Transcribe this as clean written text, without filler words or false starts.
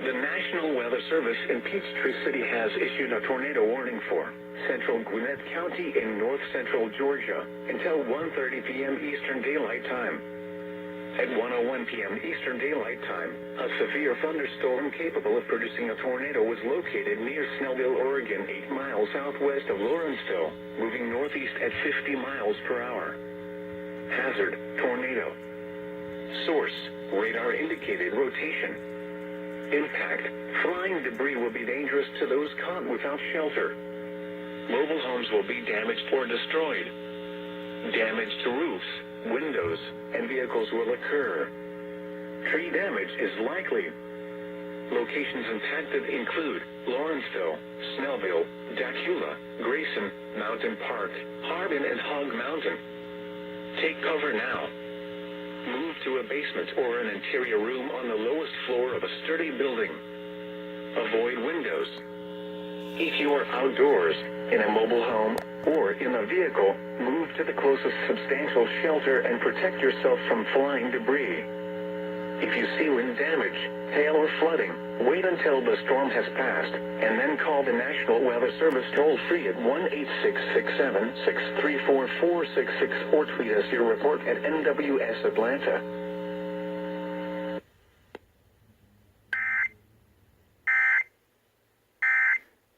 The National Weather Service in Peachtree City has issued a tornado warning for central Gwinnett County in north-central Georgia until 1:30 p.m. Eastern Daylight Time. At 1:01 p.m. Eastern Daylight Time, a severe thunderstorm capable of producing a tornado was located near Snellville, Oregon, 8 miles southwest of Lawrenceville, moving northeast at 50 miles per hour. Hazard, tornado. Source, radar indicated rotation. Impact, flying debris will be dangerous to those caught without shelter. Mobile homes will be damaged or destroyed. Damage to roofs, windows, and vehicles will occur. Tree damage is likely. Locations impacted include Lawrenceville, Snellville, Dacula, Grayson, Mountain Park, Harbin, and Hog Mountain. Take cover now. Move to a basement or an interior room on the lowest floor of a sturdy building. Avoid windows. If you are outdoors, in a mobile home, or in a vehicle, move to the closest substantial shelter and protect yourself from flying debris. If you see wind damage, hail, or flooding, wait until the storm has passed, and then call the National Weather Service toll-free at 1-866-7-634-466 or tweet us your report at NWS Atlanta.